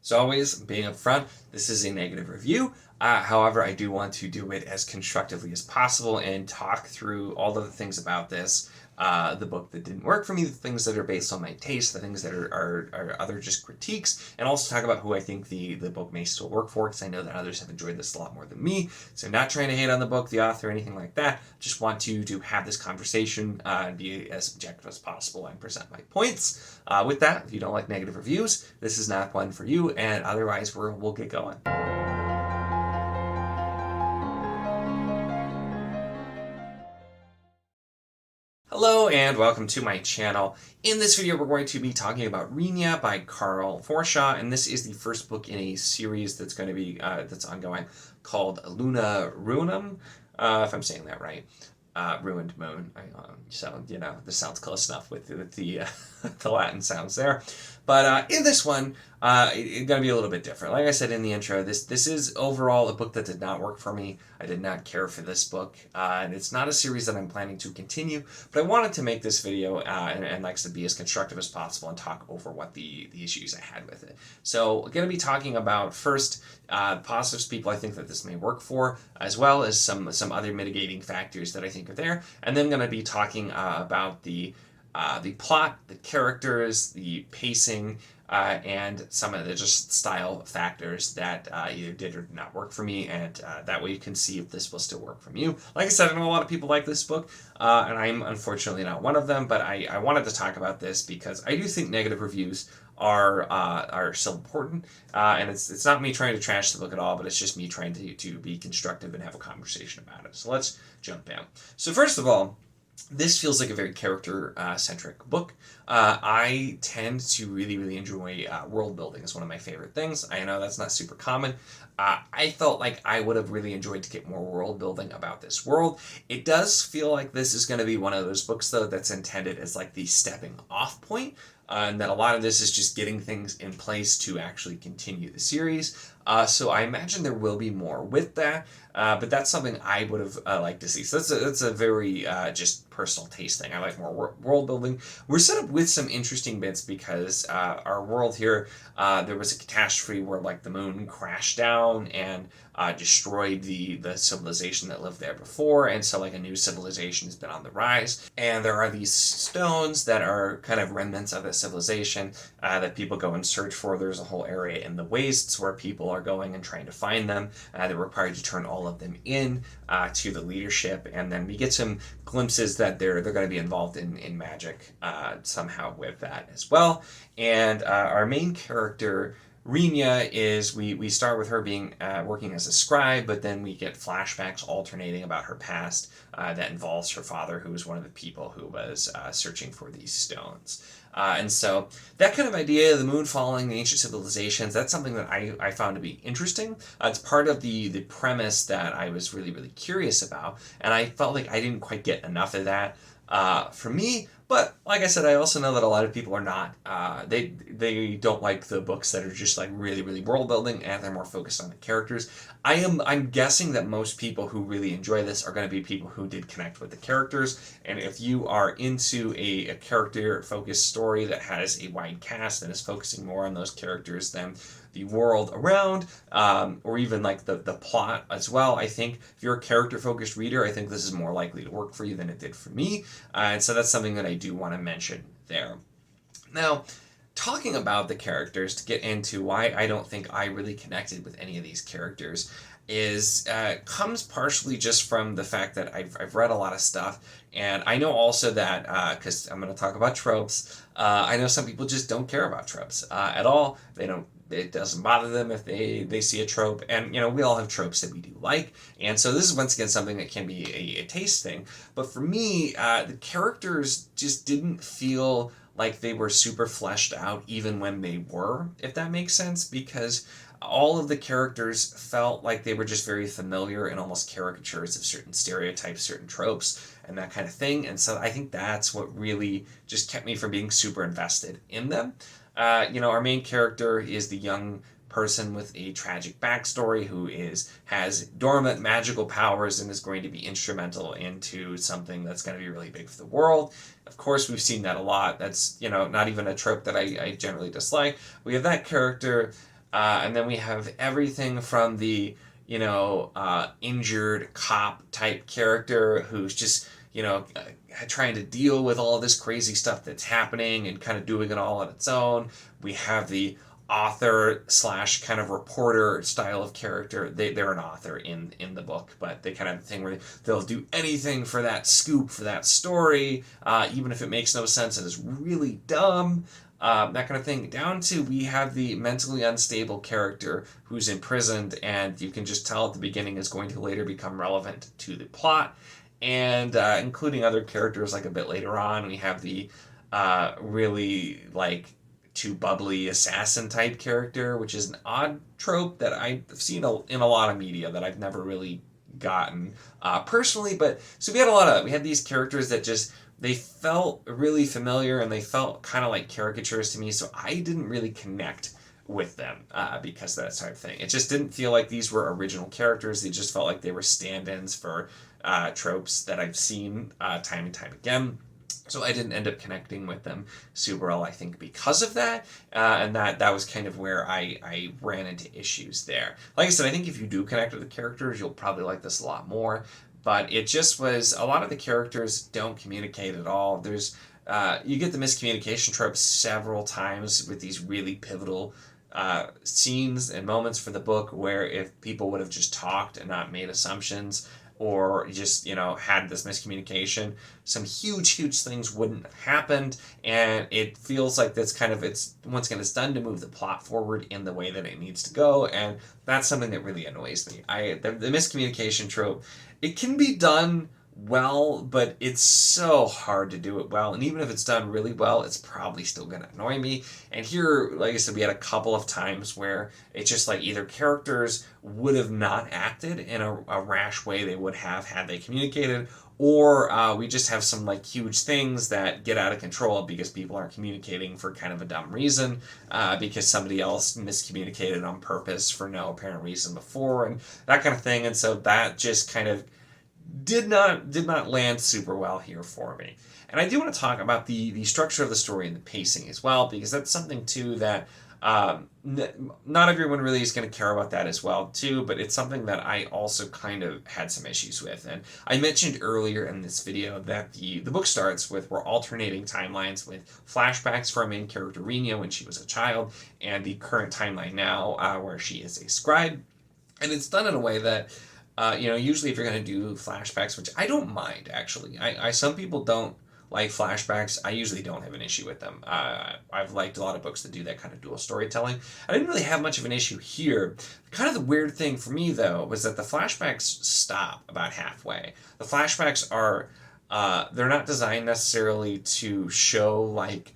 As always, being upfront, this is a negative review. However, I do want to do it as constructively as possible and talk through all of the things about this. The book that didn't work for me, the things that are based on my taste, the things that are other just critiques, and also talk about who I think the book may still work for, because I know that others have enjoyed this a lot more than me. So I'm not trying to hate on the book, the author, or anything like that. Just want to have this conversation and be as objective as possible and present my points. With that, if you don't like negative reviews, this is not one for you, and otherwise we'll get going. Hello and welcome to my channel. In this video we're going to be talking about Renia by Karl Forshaw, and this is the first book in a series that's going to be that's ongoing called Luna Ruinum, if I'm saying that right. Ruined Moon. So, you know, this sounds close enough with the the Latin sounds there. But in this one, it's going to be a little bit different. Like I said in the intro, this is overall a book that did not work for me. I did not care for this book, and it's not a series that I'm planning to continue, but I wanted to make this video and like I said, be as constructive as possible and talk over what the issues I had with it. So I'm going to be talking about first positives people I think that this may work for, as well as some other mitigating factors that I think are there, and then I'm going to be talking about the plot, the characters, the pacing, and some of the just style factors that either did or did not work for me, and that way you can see if this will still work for you. Like I said, I know a lot of people like this book, and I'm unfortunately not one of them, but I wanted to talk about this because I do think negative reviews are still important, and it's not me trying to trash the book at all, but it's just me trying to be constructive and have a conversation about it. So let's jump in. So first of all, this feels like a very character-centric book. I tend to really enjoy world building as one of my favorite things. I know that's not super common. I felt like I would have really enjoyed to get more world building about this world. It does feel like this is going to be one of those books, though, that's intended as like the stepping off point. And that a lot of this is just getting things in place to actually continue the series. So I imagine there will be more with that, but that's something I would have liked to see. So that's a very just personal taste thing. I like more world building. We're set up with some interesting bits because our world here, there was a catastrophe where like the moon crashed down and destroyed the civilization that lived there before, and so like a new civilization has been on the rise, and there are these stones that are kind of remnants of that civilization that people go and search for. There's a whole area in the wastes where people are going and trying to find them. They're required to turn all of them in to the leadership, and then we get some glimpses that they're going to be involved in magic somehow with that as well. And our main character Renia is, we start with her being working as a scribe, but then we get flashbacks alternating about her past that involves her father, who was one of the people who was searching for these stones. And so that kind of idea, the moon following the ancient civilizations, that's something that I found to be interesting. It's part of the premise that I was really curious about, and I felt like I didn't quite get enough of that for me. But like I said, I also know that a lot of people are not. They don't like the books that are just like really world building, and they're more focused on the characters. I'm guessing that most people who really enjoy this are going to be people who did connect with the characters. And if you are into a character focused story that has a wide cast and is focusing more on those characters than the world around, or even like the plot as well, I think if you're a character-focused reader, I think this is more likely to work for you than it did for me. And so that's something that I do want to mention there. Now, talking about the characters, to get into why I don't think I really connected with any of these characters, is comes partially just from the fact that I've read a lot of stuff, and I know also that, because I'm going to talk about tropes, I know some people just don't care about tropes at all. It doesn't bother them if they see a trope, and you know, we all have tropes that we do like, and so this is once again something that can be a taste thing. But for me, the characters just didn't feel like they were super fleshed out, even when they were, if that makes sense, because all of the characters felt like they were just very familiar and almost caricatures of certain stereotypes, certain tropes, and that kind of thing. And so I think that's what really just kept me from being super invested in them. You know, our main character is the young person with a tragic backstory who has dormant magical powers and is going to be instrumental into something that's going to be really big for the world. Of course, we've seen that a lot. That's, you know, not even a trope that I generally dislike. We have that character. And then we have everything from the, injured cop type character who's just, trying to deal with all this crazy stuff that's happening and kind of doing it all on its own. We have the author slash kind of reporter style of character. They're an author in the book, but they kind of have the thing where they'll do anything for that scoop, for that story, even if it makes no sense and is really dumb. That kind of thing. Down to we have the mentally unstable character who's imprisoned, and you can just tell at the beginning is going to later become relevant to the plot. And including other characters like a bit later on, we have the really like too bubbly assassin type character, which is an odd trope that I've seen in a lot of media that I've never really gotten personally. But so we had these characters that just, they felt really familiar and they felt kind of like caricatures to me, so I didn't really connect with them because of that type of thing. It just didn't feel like these were original characters. They just felt like they were stand-ins for tropes that I've seen time and time again. So I didn't end up connecting with them super well, I think, because of that. And that was kind of where I ran into issues there. Like I said, I think if you do connect with the characters, you'll probably like this a lot more. But it just was, a lot of the characters don't communicate at all. There's you get the miscommunication trope several times with these really pivotal scenes and moments for the book where if people would have just talked and not made assumptions, or just, had this miscommunication, some huge things wouldn't have happened. And it feels like that's kind of, once again, it's done to move the plot forward in the way that it needs to go. And that's something that really annoys me. The miscommunication trope, it can be done well, but it's so hard to do it well. And even if it's done really well, it's probably still going to annoy me. And here, like I said, we had a couple of times where it's just like either characters would have not acted in a rash way they would have had they communicated, or we just have some like huge things that get out of control because people aren't communicating for kind of a dumb reason, because somebody else miscommunicated on purpose for no apparent reason before, and that kind of thing. And so that just kind of did not land super well here for me. And I do want to talk about the structure of the story and the pacing as well, because that's something too that not everyone really is going to care about that as well too, but it's something that I also kind of had some issues with. And I mentioned earlier in this video that the book starts with, we're alternating timelines with flashbacks for our main character Renia when she was a child, and the current timeline now where she is a scribe. And it's done in a way that usually if you're going to do flashbacks, which I don't mind, actually. Some people don't like flashbacks. I usually don't have an issue with them. I've liked a lot of books that do that kind of dual storytelling. I didn't really have much of an issue here. Kind of the weird thing for me, though, was that the flashbacks stop about halfway. The flashbacks are, they're not designed necessarily to show, like,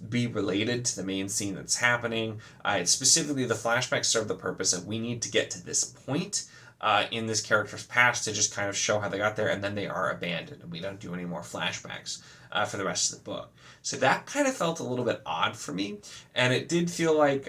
be related to the main scene that's happening. It's specifically, the flashbacks serve the purpose of, we need to get to this point in this character's past to just kind of show how they got there, and then they are abandoned, and we don't do any more flashbacks for the rest of the book. So that kind of felt a little bit odd for me, and it did feel like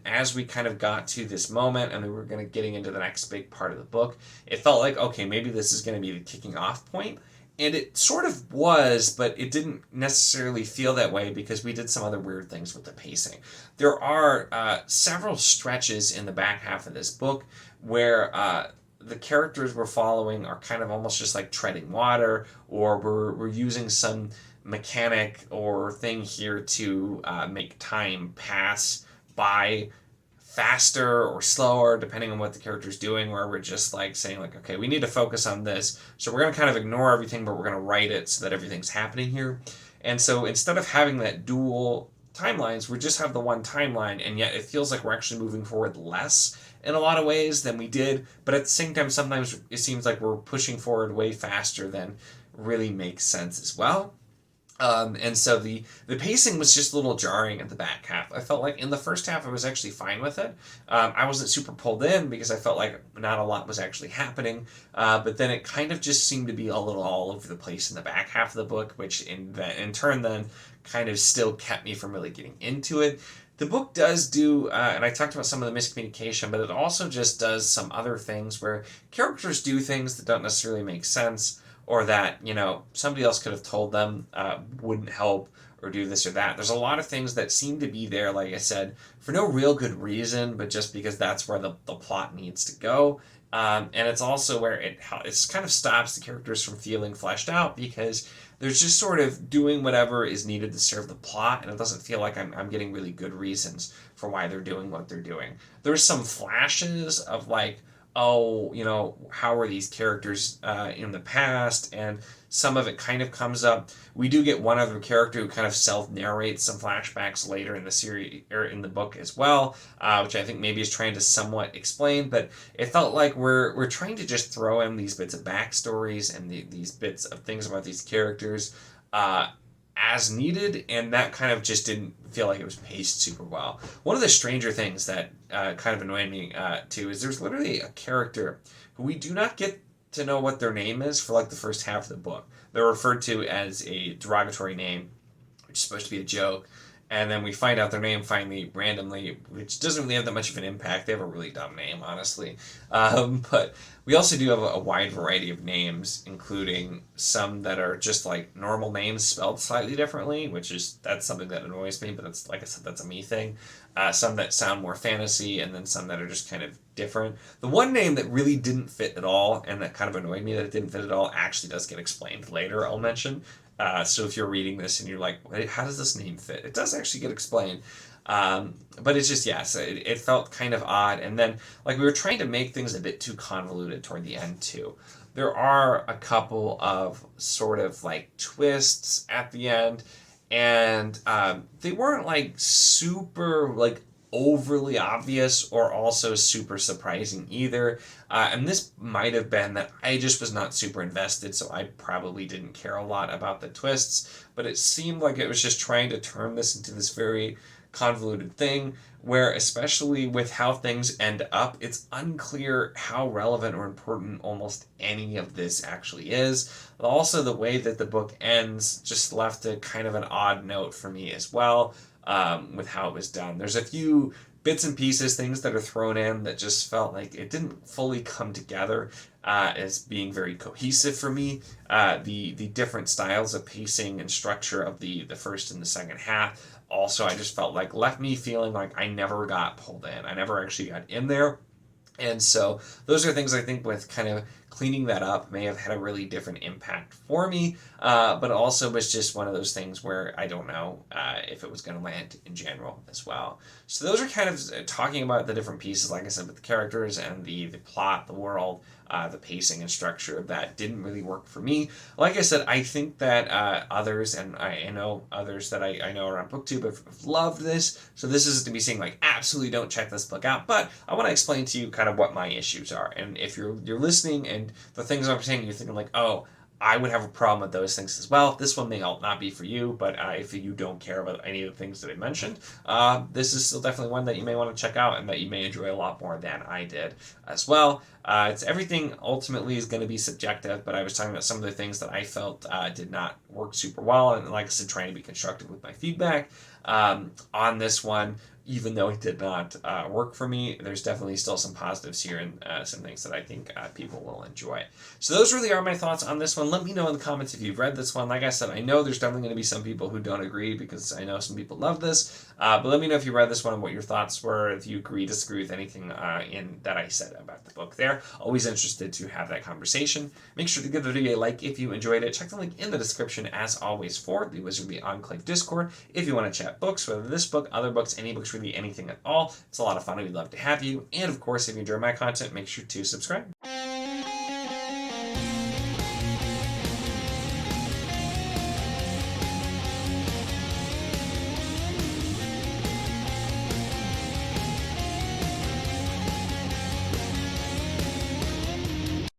as we kind of got to this moment and we were getting into the next big part of the book, it felt like, okay, maybe this is going to be the kicking off point. And it sort of was, but it didn't necessarily feel that way because we did some other weird things with the pacing. There are several stretches in the back half of this book where the characters we're following are kind of almost just like treading water, or we're using some mechanic or thing here to make time pass by faster or slower depending on what the character's doing, where we're just like saying like, okay, we need to focus on this, so we're going to kind of ignore everything, but we're going to write it so that everything's happening here. And so instead of having that dual timelines, we just have the one timeline, and yet it feels like we're actually moving forward less in a lot of ways than we did, but at the same time sometimes it seems like we're pushing forward way faster than really makes sense as well. And so the pacing was just a little jarring at the back half. I felt like in the first half I was actually fine with it. I wasn't super pulled in because I felt like not a lot was actually happening, but then it kind of just seemed to be a little all over the place in the back half of the book, which in turn then kind of still kept me from really getting into it. The book does do, and I talked about some of the miscommunication, but it also just does some other things where characters do things that don't necessarily make sense, or that, somebody else could have told them wouldn't help or do this or that. There's a lot of things that seem to be there, like I said, for no real good reason, but just because that's where the plot needs to go. And it's also where it's kind of stops the characters from feeling fleshed out, because they're just sort of doing whatever is needed to serve the plot, and it doesn't feel like I'm getting really good reasons for why they're doing what they're doing. There's some flashes of like, oh, how are these characters in the past, and some of it kind of comes up. We do get one other character who kind of self-narrates some flashbacks later in the series or in the book as well, which I think maybe is trying to somewhat explain. But it felt like we're trying to just throw in these bits of backstories and these bits of things about these characters as needed, and that kind of just didn't feel like it was paced super well. One of the stranger things that kind of annoyed me too is there's literally a character who we do not get to know what their name is for like the first half of the book. They're referred to as a derogatory name, which is supposed to be a joke, and then we find out their name finally randomly, which doesn't really have that much of an impact. They have a really dumb name, honestly. But we also do have a wide variety of names, including some that are just like normal names spelled slightly differently, that's something that annoys me, but that's, like I said, that's a me thing. Some that sound more fantasy, and then some that are just kind of different. The one name that really didn't fit at all, and that kind of annoyed me that it didn't fit at all, actually does get explained later, I'll mention. So if you're reading this and you're like, wait, how does this name fit? It does actually get explained. But it's just, so it felt kind of odd. And then, like, we were trying to make things a bit too convoluted toward the end, too. There are a couple of sort of, like, twists at the end, and they weren't, like, super, like, overly obvious or also super surprising either. And this might have been that I just was not super invested, so I probably didn't care a lot about the twists, but it seemed like it was just trying to turn this into this very convoluted thing where, especially with how things end up, it's unclear how relevant or important almost any of this actually is. Also, the way that the book ends just left a kind of an odd note for me as well. With how it was done. There's a few bits and pieces, things that are thrown in that just felt like it didn't fully come together as being very cohesive for me. The different styles of pacing and structure of the first and the second half also, I just felt like left me feeling like I never got pulled in. I never actually got in there. And so those are things I think with kind of cleaning that up may have had a really different impact for me, but also was just one of those things where I don't know if it was going to land in general as well. So those are kind of talking about the different pieces, like I said, with the characters and the plot, the world, the pacing and structure that didn't really work for me. Like I said, I think that others, and I know others that I know are on BookTube have loved this, so this is to be saying like absolutely don't check this book out, but I want to explain to you kind of what my issues are. And if you're listening and the things I'm saying, you're thinking like, oh, I would have a problem with those things as well. This one may not be for you, but if you don't care about any of the things that I mentioned, this is still definitely one that you may want to check out and that you may enjoy a lot more than I did as well. It's everything ultimately is going to be subjective, but I was talking about some of the things that I felt did not work super well, and like I said, trying to be constructive with my feedback on this one. Even though it did not work for me, there's definitely still some positives here and some things that I think people will enjoy. So those really are my thoughts on this one. Let me know in the comments if you've read this one. Like I said, I know there's definitely going to be some people who don't agree because I know some people love this. But let me know if you read this one and what your thoughts were, if you agree, disagree with anything in that I said about the book there. Always interested to have that conversation. Make sure to give the video a like if you enjoyed it. Check the link in the description, as always, for the Wizardry Enclave Discord if you want to chat books, whether this book, other books, any books, really anything at all. It's a lot of fun and we'd love to have you. And of course, if you enjoy my content, make sure to subscribe.